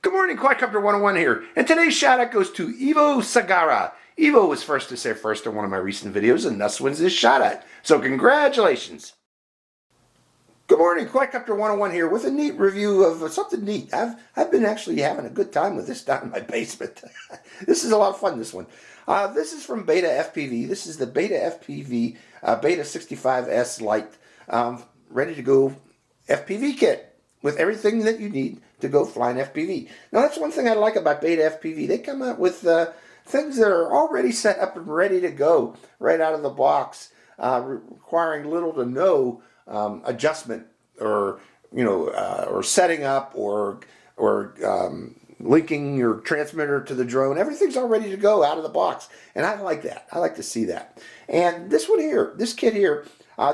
Good morning, Quadcopter 101 here, and today's shout out goes to Evo Sagara. Evo was first to say first in one of my recent videos and thus wins this shout out. So congratulations. Good morning, Quadcopter 101 here with a neat review of something neat. I've been actually having a good time with this down in my basement. This is a lot of fun, this one. This is from BetaFPV. This is the BetaFPV Beta65S Lite ready to go FPV kit with everything that you need to go fly an FPV. Now that's one thing I like about BetaFPV. They come out with things that are already set up and ready to go right out of the box, requiring little to no adjustment or or setting up or linking your transmitter to the drone. Everything's all ready to go out of the box, and I like that. I like to see that. And this one here, this kit here,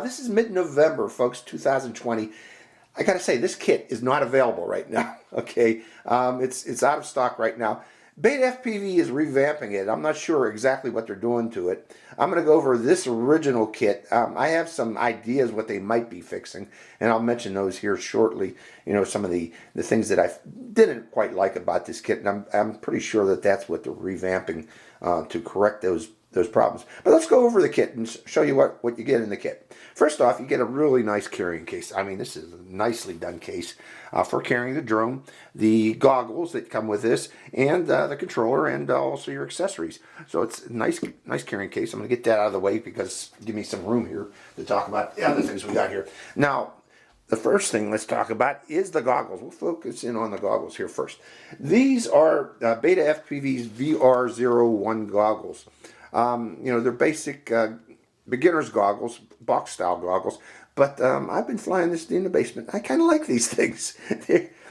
this is mid-November, folks, 2020. I gotta say, this kit is not available right now. Okay, it's out of stock right now. BetaFPV is revamping it. I'm not sure exactly what they're doing to it. I'm going to go over this original kit. I have some ideas what they might be fixing, and I'll mention those here shortly. You know, some of the things that I didn't quite like about this kit, and I'm pretty sure that that's what they're revamping to correct those problems. But let's go over the kit and show you what you get in the kit. First off, you get a really nice carrying case. I mean, this is a nicely done case for carrying the drone, the goggles that come with this, and the controller, and also your accessories. So it's a nice carrying case. I'm going to get that out of the way because give me some room here to talk about the other things we got here. Now, the first thing let's talk about is the goggles. We'll focus in on the goggles here first. These are BetaFPV's VR01 goggles. They're basic beginner's goggles, box style goggles, but I've been flying this in the basement. I kind of like these things.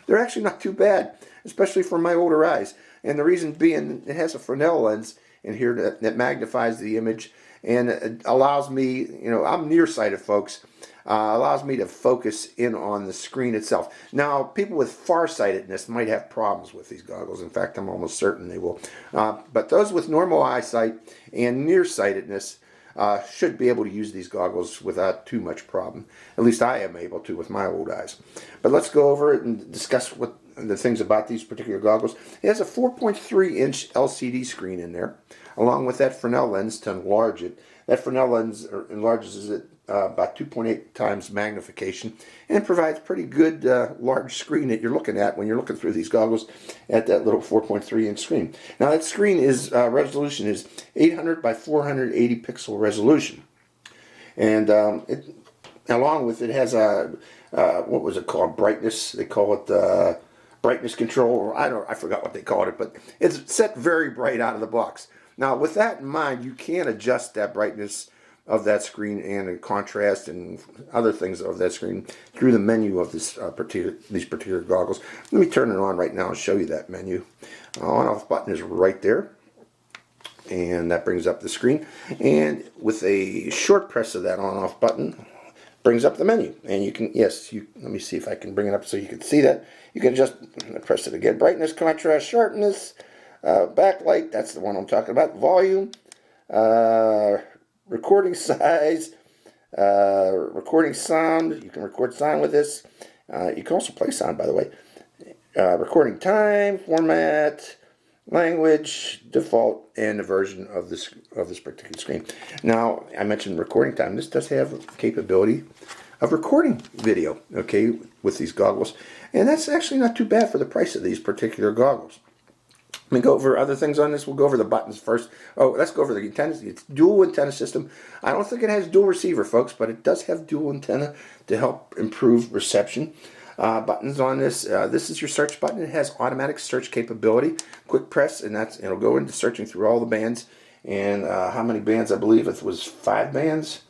They're actually not too bad, especially for my older eyes. And the reason being, it has a fresnel lens in here that magnifies the image, and it allows me, I'm nearsighted, folks, allows me to focus in on the screen itself. Now, people with farsightedness might have problems with these goggles. In fact, I'm almost certain they will. But those with normal eyesight and nearsightedness should be able to use these goggles without too much problem. At least I am able to with my old eyes. But let's go over it and discuss what the things about these particular goggles. It has a 4.3-inch LCD screen in there, along with that Fresnel lens to enlarge it. That Fresnel lens enlarges it about 2.8 times magnification, and provides pretty good large screen that you're looking at when you're looking through these goggles at that little 4.3-inch screen. Now that screen is resolution is 800 by 480 pixel resolution, and along with it has a what was it called? Brightness. They call it brightness control. I forgot what they called it, but it's set very bright out of the box. Now, with that in mind, you can adjust that brightness of that screen and the contrast and other things of that screen through the menu of these particular goggles. Let me turn it on right now and show you that menu. On-off button is right there, and that brings up the screen. And with a short press of that on-off button, brings up the menu. And you can, let me see if I can bring it up so you can see that. You can just press it again. Brightness, contrast, sharpness, backlight, that's the one I'm talking about. Volume, recording size, recording sound. You can record sound with this. You can also play sound, by the way. Recording time, format, language, default, and the version of this particular screen. Now, I mentioned recording time. This does have capability of recording video, okay, with these goggles, and that's actually not too bad for the price of these particular goggles. Let me go over other things on this. We'll go over the buttons first. Oh, let's go over the antennas. It's dual antenna system. I don't think it has dual receiver, folks, but it does have dual antenna to help improve reception. Buttons on this. This is your search button. It has automatic search capability. Quick press, and it'll go into searching through all the bands. And how many bands? I believe it was 5 bands.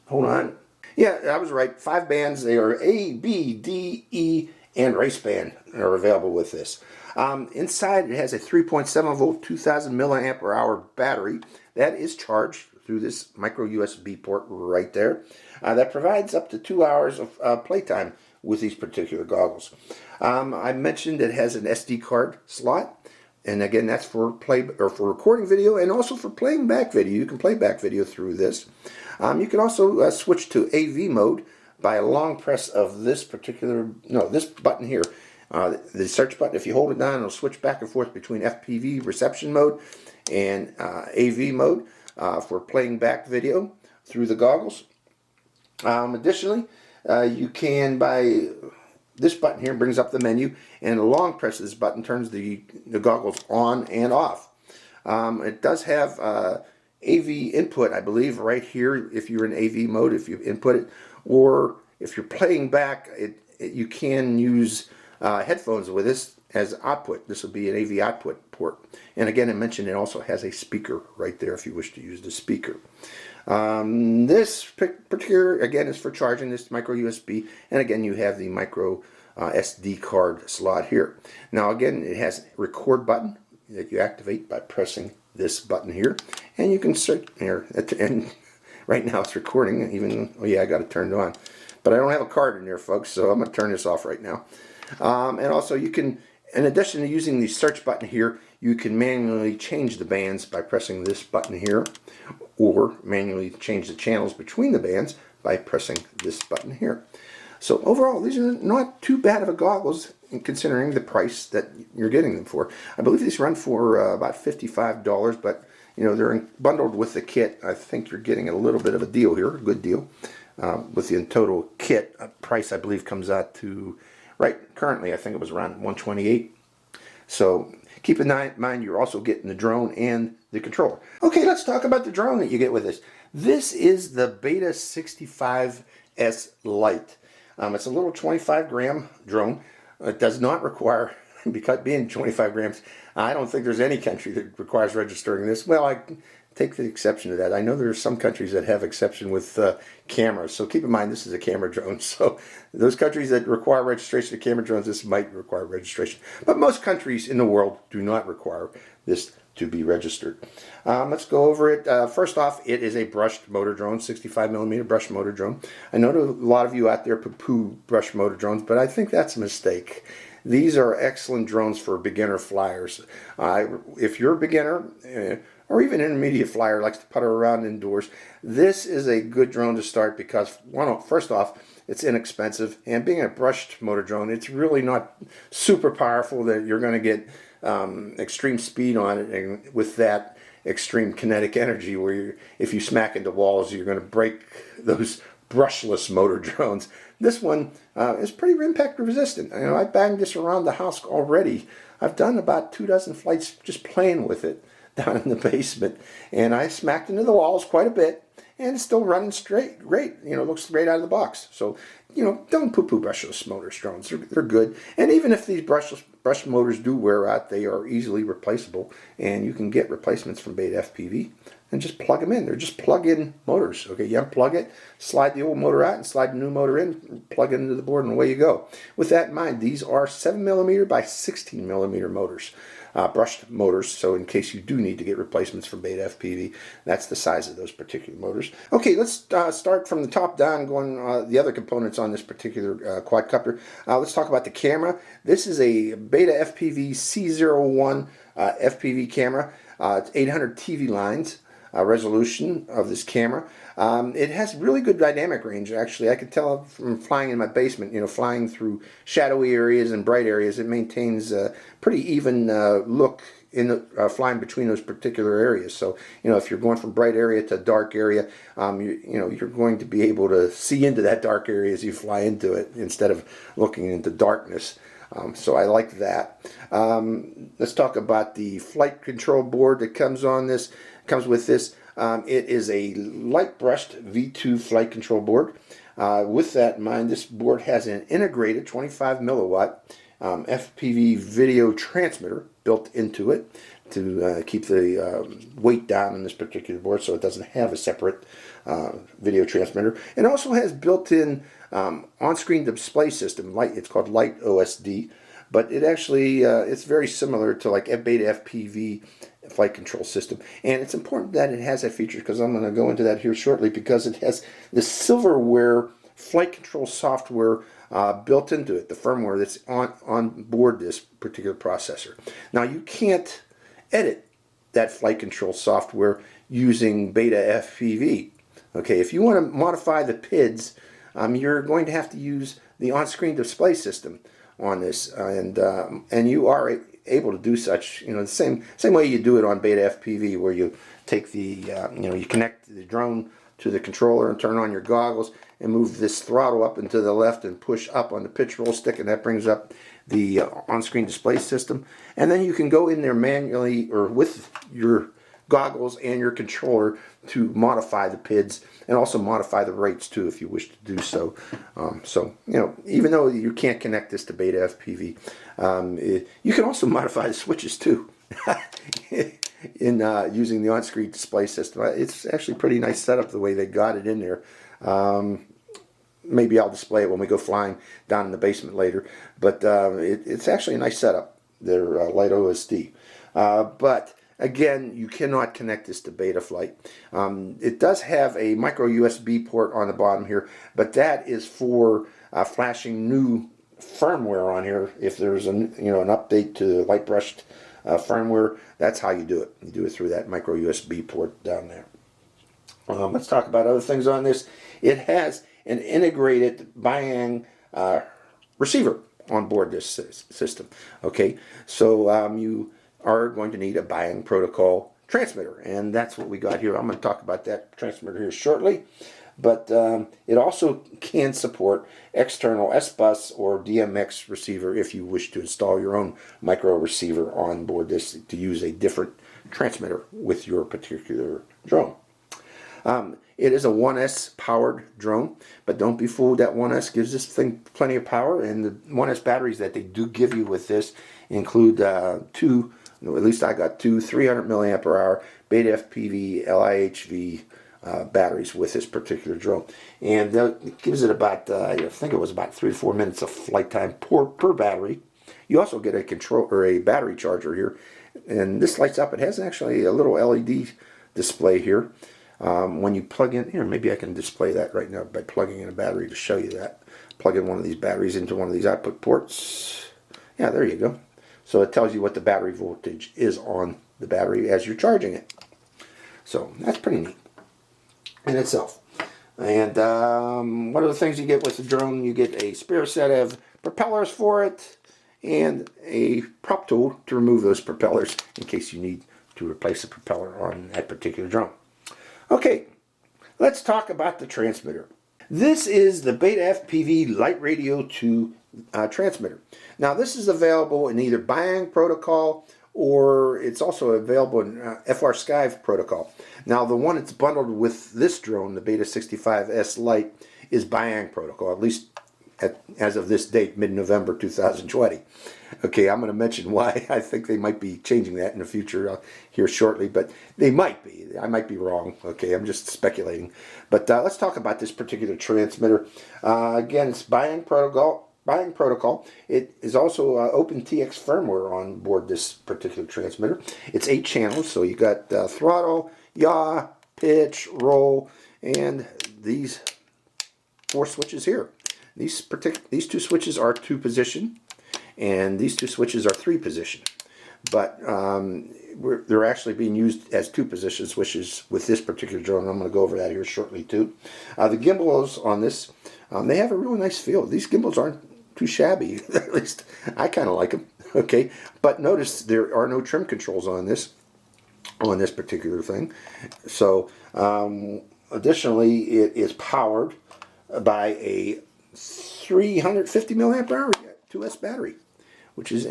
Hold on. Yeah, I was right. 5 bands. They are A, B, D, E, and Raceband are available with this. Inside it has a 3.7 volt 2000 milliamp hour battery that is charged through this micro USB port right there. That provides up to 2 hours of playtime with these particular goggles. I mentioned it has an SD card slot, and again that's for for recording video and also for playing back video. You can play back video through this. You can also switch to AV mode by a long press of this button here. The search button, if you hold it down, it'll switch back and forth between FPV reception mode and AV mode for playing back video through the goggles. Additionally, you can, by this button here, brings up the menu, and a long press of this button turns the goggles on and off. It does have AV input, I believe, right here if you're in AV mode, if you input it, or if you're playing back, you can use headphones with this as output. This will be an AV output port. And again, I mentioned it also has a speaker right there if you wish to use the speaker. This particular, again, is for charging this microUSB, and again you have the microSD card slot here. Now again, it has a record button that you activate by pressing this button here, and you can search here, and right now it's recording, even, oh yeah, I got it turned on, but I don't have a card in there, folks, so I'm going to turn this off right now. And also you can, in addition to using the search button here, you can manually change the bands by pressing this button here, or manually change the channels between the bands by pressing this button here. So overall, these are not too bad of a goggles considering the price that you're getting them for. I believe these run for about $55, but you know, they're bundled with the kit. I think you're getting a little bit of a deal here, a good deal. With the total kit price, I believe comes out to, right currently, I think it was around $128. So keep in mind you're also getting the drone and the controller. Okay, let's talk about the drone that you get with this. This is the Beta65S Lite. It's a little 25-gram drone. It does not require, because being 25 grams, I don't think there's any country that requires registering this. Well, I take the exception to that. I know there are some countries that have exception with cameras, so keep in mind this is a camera drone. So those countries that require registration of camera drones, this might require registration. But most countries in the world do not require this to be registered. Let's go over it. First off, it is a brushed motor drone, 65mm brushed motor drone. I know a lot of you out there poo-poo brushed motor drones, but I think that's a mistake. These are excellent drones for beginner flyers. If you're a beginner, or even an intermediate flyer, likes to putter around indoors, this is a good drone to start because, first off, it's inexpensive, and being a brushed motor drone, it's really not super powerful that you're going to get extreme speed on it, and with that extreme kinetic energy where if you smack into walls you're going to break those brushless motor drones. This one is pretty impact resistant. You know, I banged this around the house already. I've done about 24 flights just playing with it down in the basement, and I smacked into the walls quite a bit, and it's still running great. You know, looks great out of the box. So, you know, don't poo-poo brushless motor drones. They're good. And even if these brush motors do wear out, they are easily replaceable, and you can get replacements from BetaFPV and just plug them in. They're just plug-in motors. Okay, you unplug it, slide the old motor out, and slide the new motor in, plug it into the board, and away you go. With that in mind, these are 7mm by 16mm motors. Brushed motors, so in case you do need to get replacements from BetaFPV, that's the size of those particular motors. Okay, let's start from the top down, going the other components on this particular quadcopter. Let's talk about the camera. This is a BetaFPV C01 FPV camera. It's 800 TV lines. Resolution of this camera. It has really good dynamic range, actually. I could tell from flying in my basement, you know, flying through shadowy areas and bright areas, it maintains a pretty even look in the flying between those particular areas. So, you know, if you're going from bright area to dark area, you know, you're going to be able to see into that dark area as you fly into it instead of looking into darkness. So I like that. Let's talk about the flight control board that comes with this. It is a light brushed V2 flight control board. With that in mind, this board has an integrated 25 milliwatt FPV video transmitter built into it to keep the weight down on this particular board, so it doesn't have a separate video transmitter. It also has built-in on-screen display system. It's called LiteOSD, but it actually it's very similar to like a BetaFPV flight control system, and it's important that it has that feature because I'm going to go into that here shortly, because it has the silverware flight control software built into it, the firmware that's on board this particular processor. Now you can't edit that flight control software using BetaFPV. Okay, if you want to modify the PIDs, you're going to have to use the on-screen display system. on this, and you are able to do such, the same way you do it on BetaFPV, where you take the you connect the drone to the controller and turn on your goggles and move this throttle up and to the left and push up on the pitch roll stick, and that brings up the on-screen display system. And then you can go in there manually or with your goggles and your controller to modify the PIDs and also modify the rates too if you wish to do so. Even though you can't connect this to BetaFPV, you can also modify the switches too in using the on-screen display system. It's actually a pretty nice setup the way they got it in there. Maybe I'll display it when we go flying down in the basement later, but it's actually a nice setup. They're LiteRadio. But again, you cannot connect this to Betaflight. It does have a microUSB port on the bottom here, but that is for flashing new firmware on here. If there's an update to light brushed firmware, that's how you do it. You do it through that microUSB port down there. Let's talk about other things on this. It has an integrated Bayang receiver on board this system. Okay, so you are going to need a Bayang protocol transmitter, and that's what we got here. I'm going to talk about that transmitter here shortly, but it also can support external S-Bus or DMX receiver if you wish to install your own micro receiver on board this to use a different transmitter with your particular drone. It is a 1S powered drone, but don't be fooled. That 1S gives this thing plenty of power, and the 1S batteries that they do give you with this include two, at least I got two 300 milliampere hour BetaFPV LIHV batteries with this particular drone, and it gives it about I think it was about 3 to 4 minutes of flight time per battery. You also get a control or a battery charger here, and this lights up. It has actually a little LED display here. When you plug in here, maybe I can display that right now by plugging in a battery to show you that. Plug in one of these batteries into one of these output ports. Yeah, there you go. So it tells you what the battery voltage is on the battery as you're charging it. So that's pretty neat in itself. And one of the things you get with the drone, you get a spare set of propellers for it and a prop tool to remove those propellers in case you need to replace a propeller on that particular drone. Okay, let's talk about the transmitter. This is the BetaFPV LiteRadio 2 transmitter. Now this is available in either Bayang protocol or it's also available in FR-Sky protocol. Now the one that's bundled with this drone, the Beta65S Lite, is Bayang protocol, at least as of this date, mid-November 2020. Okay, I'm going to mention why I think they might be changing that in the future here shortly, but they might be. I might be wrong. Okay, I'm just speculating. But let's talk about this particular transmitter. Again, it's Bayang protocol. It is also OpenTX firmware on board this particular transmitter. It's 8 channels, so you got throttle, yaw, pitch, roll, and these 4 switches here. These 2 switches are 2 position, and these 2 switches are 3 position. But they're actually being used as 2 position switches with this particular drone. I'm going to go over that here shortly too. The gimbals on this, they have a really nice feel. These gimbals aren't too shabby. At least I kind of like them. Okay, but notice there are no trim controls on this particular thing. So additionally, it is powered by a 350 milliampere hour 2S battery, which is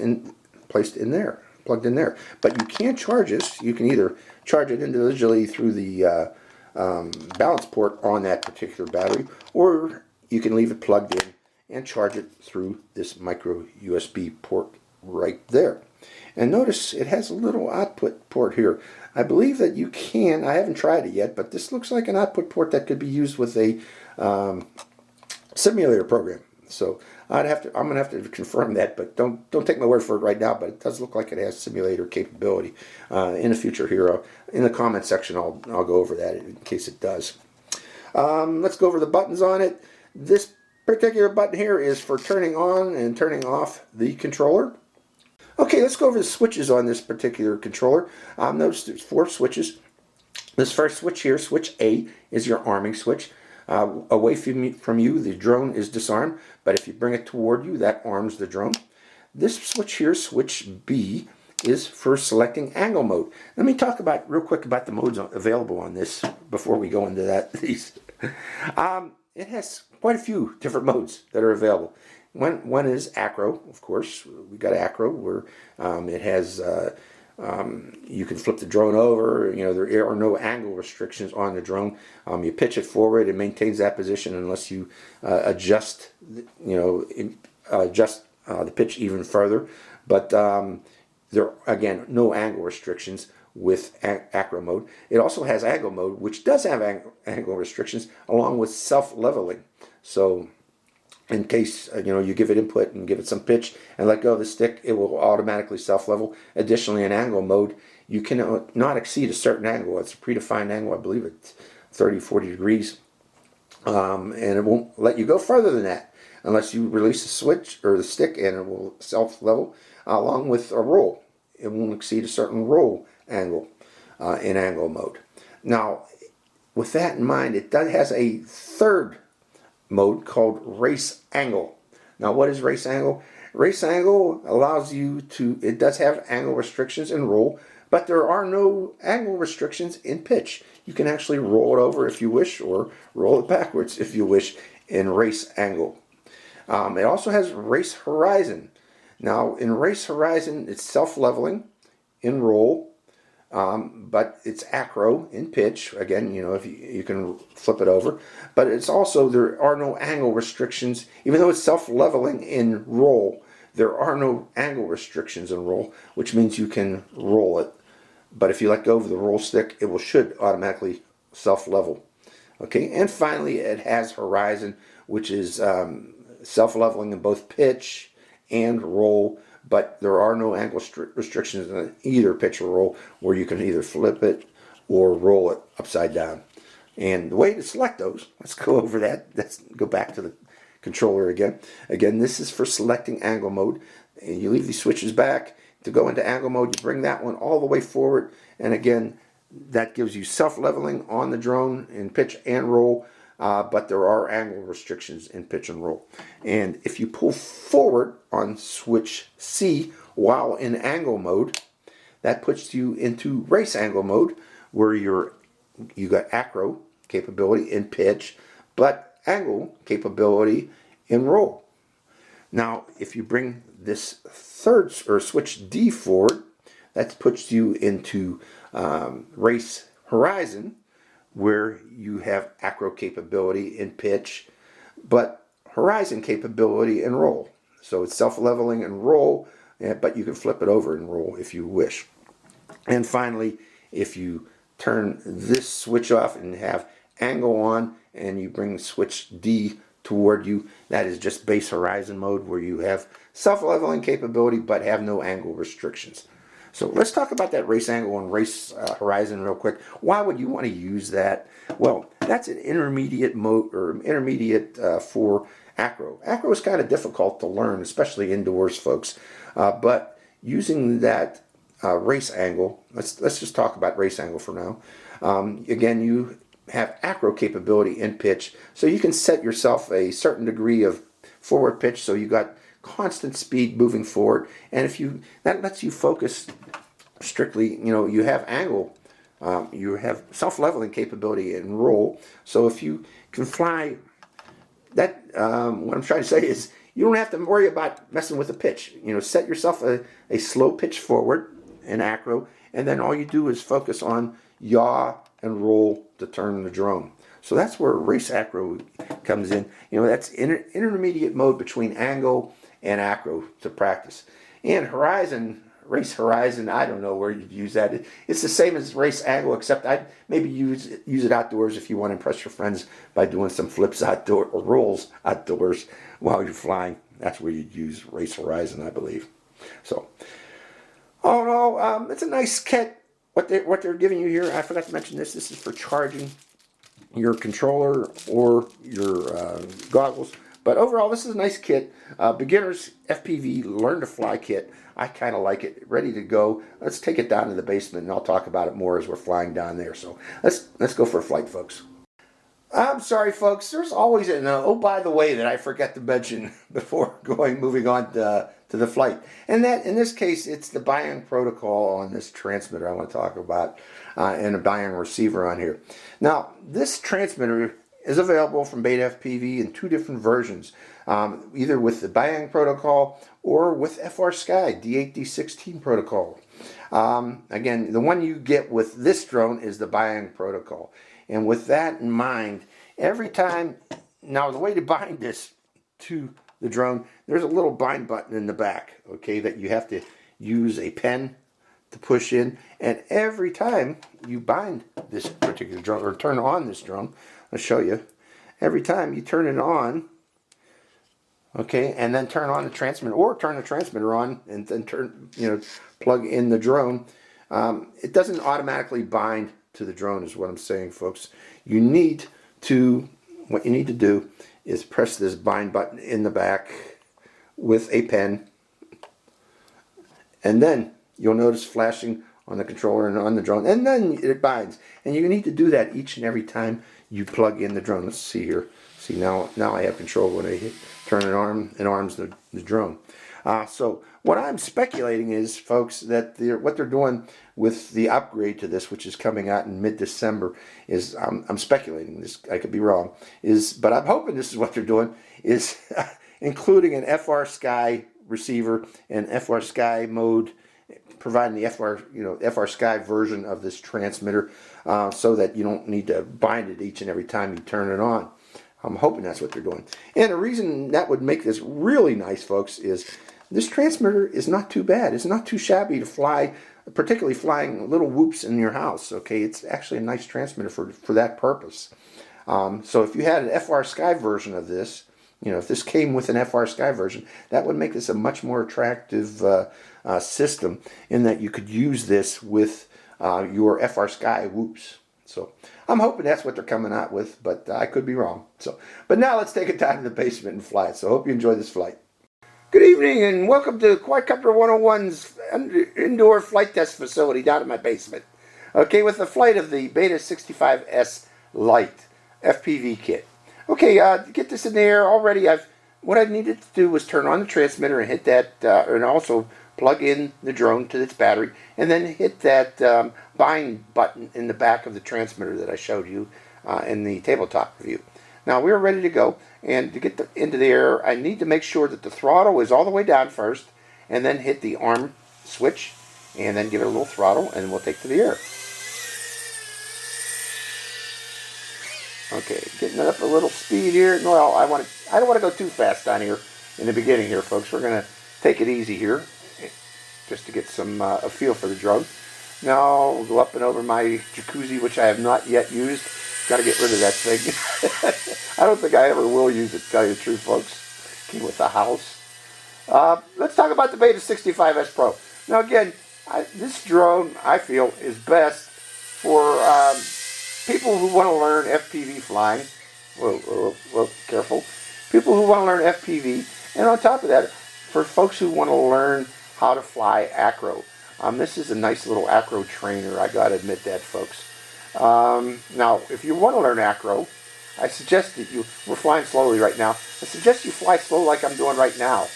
placed in there, plugged in there. But you can't charge this. You can either charge it individually through the balance port on that particular battery, or you can leave it plugged in and charge it through this micro USB port right there. And notice it has a little output port here. I believe that you can, I haven't tried it yet, but this looks like an output port that could be used with a simulator program. So I'm gonna have to confirm that, but don't take my word for it right now. But it does look like it has simulator capability. In the future here, in the comment section, I'll go over that in case it does. Let's go over the buttons on it. This particular button here is for turning on and turning off the controller. Okay, let's go over the switches on this particular controller. Notice there's 4 switches. This first switch here, switch A, is your arming switch. away from you, the drone is disarmed, but if you bring it toward you, that arms the drone. This switch here, switch B, is for selecting angle mode. Let me talk about real quick about the modes available on this before we go into that. It has quite a few different modes that are available. One is acro, of course. We got acro where it has you can flip the drone over. You know, there are no angle restrictions on the drone. You pitch it forward, it maintains that position unless you adjust, the pitch even further. But there are, again, no angle restrictions with acro mode. It also has angle mode, which does have angle restrictions, along with self-leveling. So in case you give it input and give it some pitch and let go of the stick, it will automatically self-level. Additionally, in angle mode, you cannot not exceed a certain angle. It's a predefined angle, I believe it's 30-40 degrees, and it won't let you go further than that unless you release the switch or the stick, and it will self-level along with a roll. It won't exceed a certain roll angle in angle mode. Now, with that in mind, it has a third mode called race angle. Now, what is race angle? Race angle allows you to, it does have angle restrictions in roll, but there are no angle restrictions in pitch. You can actually roll it over if you wish, or roll it backwards if you wish in race angle. It also has race horizon. Now, in race horizon, it's self-leveling in roll, but it's acro in pitch. Again, if you can flip it over. But it's also, there are no angle restrictions. Even though it's self-leveling in roll, there are no angle restrictions in roll, which means you can roll it. But if you let go of the roll stick, it should automatically self-level. Okay, and finally, it has horizon, which is self-leveling in both pitch and roll, but there are no angle restrictions in either pitch or roll, where you can either flip it or roll it upside down. And the way to select those, let's go over that. Let's go back to the controller again. Again, this is for selecting angle mode. And you leave these switches back. To go into angle mode, you bring that one all the way forward, and again, that gives you self-leveling on the drone in pitch and roll. But there are angle restrictions in pitch and roll. And if you pull forward on switch C while in angle mode, that puts you into race angle mode, where you got acro capability in pitch, but angle capability in roll. Now, if you bring this third, or switch D forward, that puts you into race horizon, where you have acro capability in pitch, but horizon capability in roll. So it's self-leveling in roll, but you can flip it over and roll if you wish. And finally, if you turn this switch off and have angle on, and you bring switch D toward you, that is just base horizon mode, where you have self-leveling capability but have no angle restrictions. So let's talk about that race angle and race horizon real quick. Why would you want to use that? Well, that's an intermediate mode, or intermediate for acro. Acro is kind of difficult to learn, especially indoors, folks. But using that race angle, let's just talk about race angle for now. Again, you have acro capability in pitch, so you can set yourself a certain degree of forward pitch, so you got constant speed moving forward, and that lets you focus strictly. You have angle, you have self-leveling capability in roll, so if you can fly that, what I'm trying to say is you don't have to worry about messing with the pitch. Set yourself a slow pitch forward in acro, and then all you do is focus on yaw and roll to turn the drone. So that's where race acro comes in. That's intermediate mode between angle and acro to practice. And horizon, race horizon, I don't know where you'd use that. It's the same as race angle, except I'd maybe use it outdoors if you want to impress your friends by doing some flips outdoor or rolls outdoors while you're flying. That's where you'd use race horizon, I believe. So, oh no, it's a nice kit. What they're giving you here, I forgot to mention this. This is for charging your controller or your goggles. But overall, this is a nice kit. Beginner's FPV Learn to Fly kit. I kind of like it. Ready to go. Let's take it down to the basement, and I'll talk about it more as we're flying down there. So let's go for a flight, folks. I'm sorry, folks. There's always an oh, by the way, that I forget to mention before moving on to the flight. And that, in this case, it's the Bayang protocol on this transmitter I want to talk about, and a Bayang receiver on here. Now, this transmitter is available from BetaFPV in two different versions, either with the Bayang protocol or with FrSky D8, D16 protocol. Again, the one you get with this drone is the Bayang protocol. And with that in mind, every time, now the way to bind this to the drone, there's a little bind button in the back, okay, that you have to use a pen to push in. And every time you bind this particular drone, or turn on this drone, I'll show you, every time you turn it on, okay, and then turn on the transmitter, or turn the transmitter on and then plug in the drone, it doesn't automatically bind to the drone, is what I'm saying, folks. What you need to do is press this bind button in the back with a pen, and then you'll notice flashing on the controller and on the drone, and then it binds. And you need to do that each and every time you plug in the drone. Let's see here. See, now I have control when I turn an arm, and arms the drone. So what I'm speculating is, folks, that what they're doing with the upgrade to this, which is coming out in mid-December, is, I'm speculating this, I could be wrong, but I'm hoping this is what they're doing, is including an FrSky receiver and FrSky mode, providing the FrSky version of this transmitter, so that you don't need to bind it each and every time you turn it on. I'm hoping that's what they're doing. And the reason that would make this really nice, folks, is this transmitter is not too bad. It's not too shabby to fly, particularly flying little whoops in your house. Okay, it's actually a nice transmitter for that purpose. So if you had an FrSky version of this, if this came with an FrSky version, that would make this a much more attractive system, in that you could use this with your FrSky whoops. So I'm hoping that's what they're coming out with, but I could be wrong. But now let's take it down to the basement and fly it. So I hope you enjoy this flight. Good evening and welcome to Quadcopter 101's indoor flight test facility down in my basement. Okay, with the flight of the Beta65S Lite FPV kit. Okay, to get this in the air already, what I needed to do was turn on the transmitter and hit that, and also plug in the drone to its battery, and then hit that bind button in the back of the transmitter that I showed you in the tabletop review. Now we're ready to go, and to get into the air, I need to make sure that the throttle is all the way down first, and then hit the arm switch, and then give it a little throttle, and we'll take to the air. Okay, getting it up a little speed here. Well, I don't want to go too fast down here in the beginning here, folks. We're going to take it easy here, just to get some a feel for the drone. Now we'll go up and over my jacuzzi, which I have not yet used. Got to get rid of that thing. I don't think I ever will use it, to tell you the truth, folks. Came with the house. Let's talk about the Beta65S Pro. Now again, this drone, I feel, is best for people who want to learn FPV flying. Whoa, careful. People who want to learn FPV, and on top of that, for folks who want to learn how to fly acro. This is a nice little acro trainer, I gotta admit that, folks. Now, if you want to learn acro, I suggest that we're flying slowly right now, I suggest you fly slow like I'm doing right now,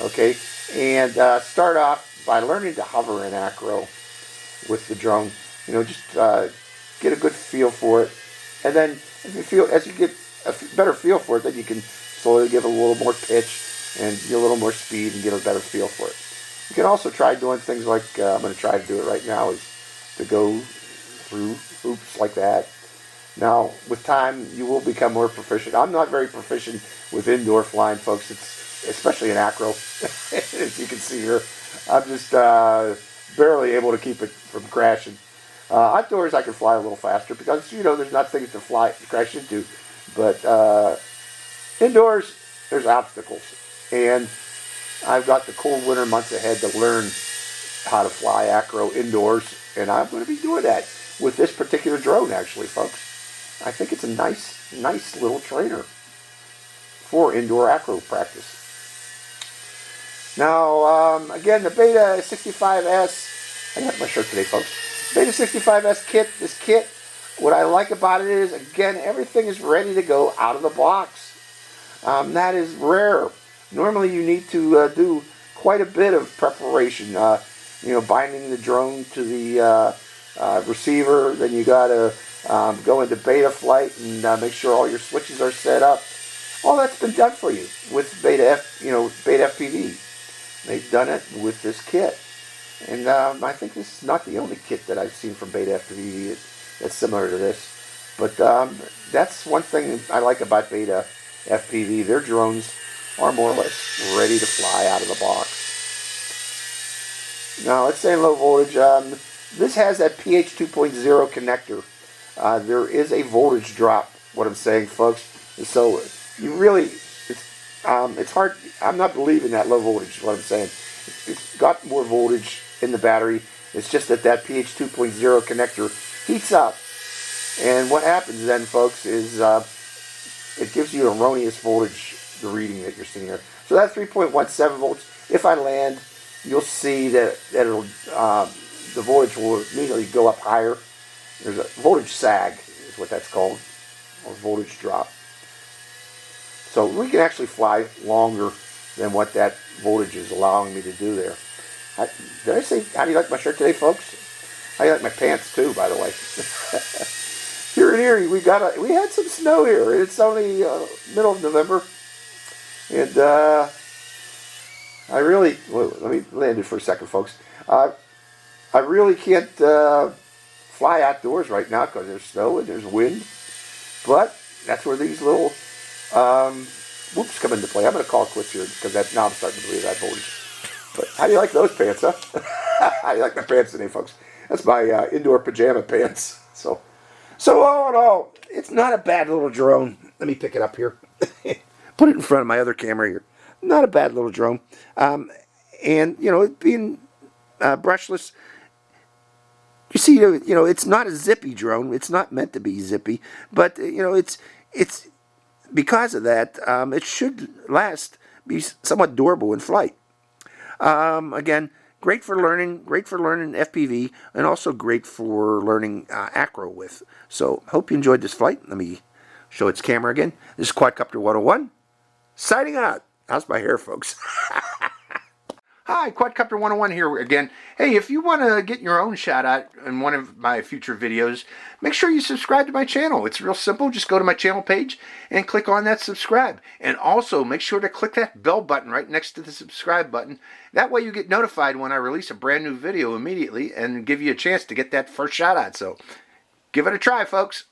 okay? And start off by learning to hover in acro with the drone. Just get a good feel for it. And then, as you get a better feel for it, then you can slowly give it a little more pitch and get a little more speed and get a better feel for it. You can also try doing things like, I'm going to try to do it right now, is to go through hoops like that. Now, with time, you will become more proficient. I'm not very proficient with indoor flying, folks, especially in acro. As you can see here, I'm just barely able to keep it from crashing. Outdoors, I can fly a little faster because, there's not things to crash into. But indoors, there's obstacles. And I've got the cold winter months ahead to learn how to fly acro indoors, and I'm going to be doing that with this particular drone, actually, folks. I think it's a nice little trainer for indoor acro practice. Now, again, the Beta65S, I got my shirt today, folks. Beta65S kit, this kit what I like about it is, again, everything is ready to go out of the box. That is rare. Normally you need to do quite a bit of preparation. You know, binding the drone to the receiver, then you got to go into beta flight and make sure all your switches are set up. All that's been done for you with BetaFPV. They've done it with this kit. And I think this is not the only kit that I've seen from BetaFPV that's similar to this. But that's one thing I like about BetaFPV. Their drones are more or less ready to fly out of the box. Now, let's say low voltage. This has that pH 2.0 connector. There is a voltage drop, what I'm saying, folks. So you really, it's hard. I'm not believing that low voltage is what I'm saying. It's got more voltage in the battery. It's just that pH 2.0 connector heats up. And what happens then, folks, is it gives you erroneous voltage, the reading that you're seeing here. So that 3.17 volts, if I land, you'll see that it'll the voltage will immediately go up higher. There's a voltage sag, is what that's called, or voltage drop. So we can actually fly longer than what that voltage is allowing me to do there. Did I say, how do you like my shirt today, folks? How do you like my pants too, by the way? Here in Erie, we had some snow here. It's only middle of November, and I really, well, let me land it for a second, folks. I really can't fly outdoors right now because there's snow and there's wind, but that's where these little whoops come into play. I'm going to call it quits here because now I'm starting to believe that voltage. But how do you like those pants, huh? How do you like my pants today, folks? That's my indoor pajama pants. So all in all, it's not a bad little drone. Let me pick it up here. Put it in front of my other camera here. Not a bad little drone. And, you know, it being brushless, you see, you know, it's not a zippy drone. It's not meant to be zippy. But, you know, it's because of that, it should be somewhat durable in flight. Again, great for learning FPV, and also great for learning acro with. So, hope you enjoyed this flight. Let me show its camera again. This is Quadcopter 101, signing out. How's my hair, folks? Hi, Quadcopter 101 here again. Hey, if you want to get your own shout out in one of my future videos, make sure you subscribe to my channel. It's real simple. Just go to my channel page and click on that subscribe. And also make sure to click that bell button right next to the subscribe button. That way you get notified when I release a brand new video immediately and give you a chance to get that first shout out. So give it a try, folks.